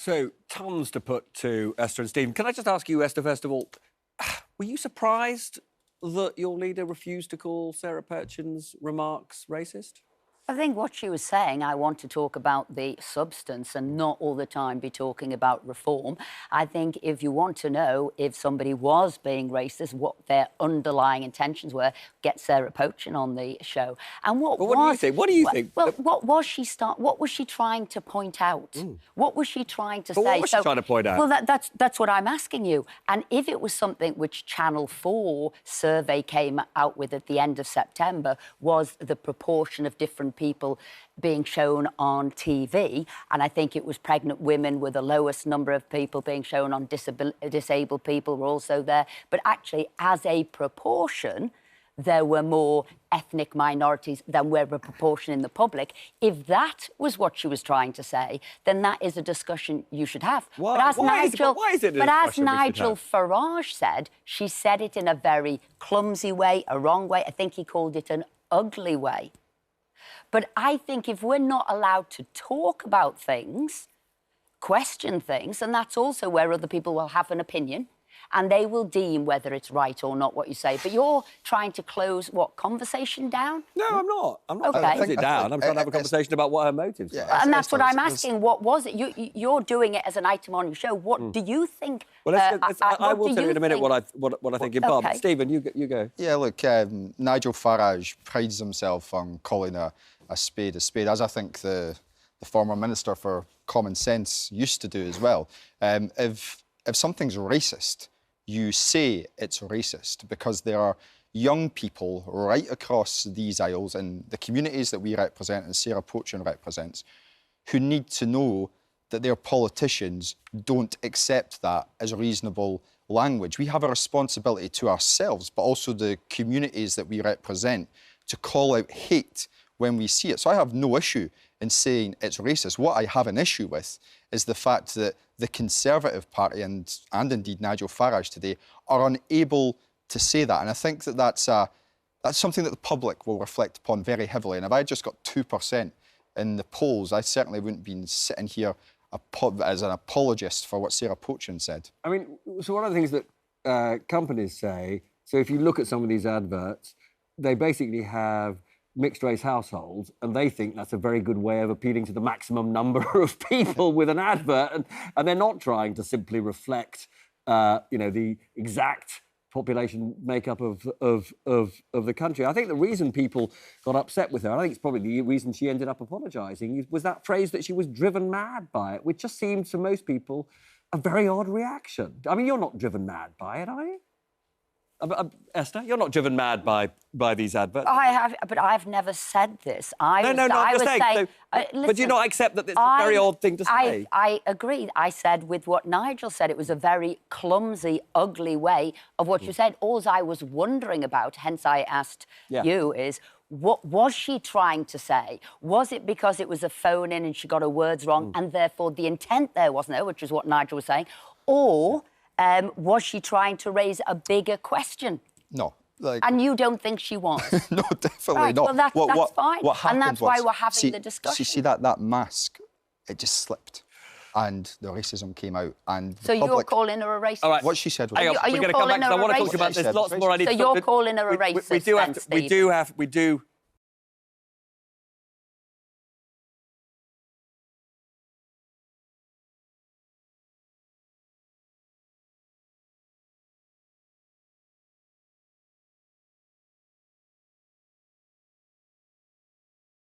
So, tons to put to Esther and Stephen. Can I just ask you, Esther, first of all, were you surprised that your leader refused to call Sarah Perchin's remarks racist? I think what she was saying, I want to talk about the substance and not all the time be talking about reform. I think if you want to know if somebody was being racist, what their underlying intentions were, get Sarah Perchin on the show. And what do you think? What do you think? Well, what was she trying to point out? What was she trying to say? What was she trying to point out? Well, that's what I'm asking you. And if it was something which Channel 4 survey came out with at the end of September, was the proportion of different people being shown on TV, and I think it was pregnant women were the lowest number of people being shown on disabled people were also there. But actually, as a proportion, there were more ethnic minorities than were a proportion in the public. If that was what she was trying to say, then that is a discussion you should have. Why? But as Why is it a but as discussion we should Nigel have? Farage said, she said it in a very clumsy way, a wrong way. I think he called it an ugly way. But I think if we're not allowed to talk about things, question things, and that's also where other people will have an opinion, and they will deem whether it's right or not what you say. But you're trying to close, what, conversation down? No, I'm not. I'm not Okay. trying to close it down. I'm trying to have a conversation about what her motives were. And that's what I'm asking. What was it? You're doing it as an item on your show. What do you think? Well, I will tell you in a minute what I think in Bob. Okay. Stephen, you go. Yeah, look, Nigel Farage prides himself on calling a spade, as I think the former Minister for Common Sense used to do as well. If something's racist, you say it's racist because there are young people right across these aisles in the communities that we represent and Sarah Perchin represents who need to know that their politicians don't accept that as reasonable language. We have a responsibility to ourselves, but also the communities that we represent, to call out hate when we see it. So I have no issue in saying it's racist. What I have an issue with is the fact that the Conservative Party and indeed Nigel Farage today are unable to say that. And I think that that's something that the public will reflect upon very heavily. And if I just got 2% in the polls, I certainly wouldn't be sitting here as an apologist for what Sarah Perchin said. I mean, so one of the things that companies say, so if you look at some of these adverts, they basically have mixed-race households, and they think that's a very good way of appealing to the maximum number of people with an advert, and they're not trying to simply reflect, the exact population makeup of the country. I think the reason people got upset with her, I think it's probably the reason she ended up apologising, was that phrase that she was driven mad by it, which just seemed to most people a very odd reaction. I mean, you're not driven mad by it, are you? Esther, you're not driven mad by these adverts. I have, but I've never said this. No, I'm just saying. But do you not accept that it's a very odd thing to say? I agree. I said with what Nigel said, it was a very clumsy, ugly way of what you said. All I was wondering about, hence I asked you, is what was she trying to say? Was it because it was a phone-in and she got her words wrong and therefore the intent there wasn't there, which is what Nigel was saying? Or was she trying to raise a bigger question? No. And you don't think she was? No, definitely not. Well, that's fine. What and that's why we're having the discussion. See that mask, it just slipped. And the racism came out. And so you're calling her a racist? All right. What she said was... Are you calling her a racist? I want to talk about this. Lots more I need so to... you're calling her a racist, we do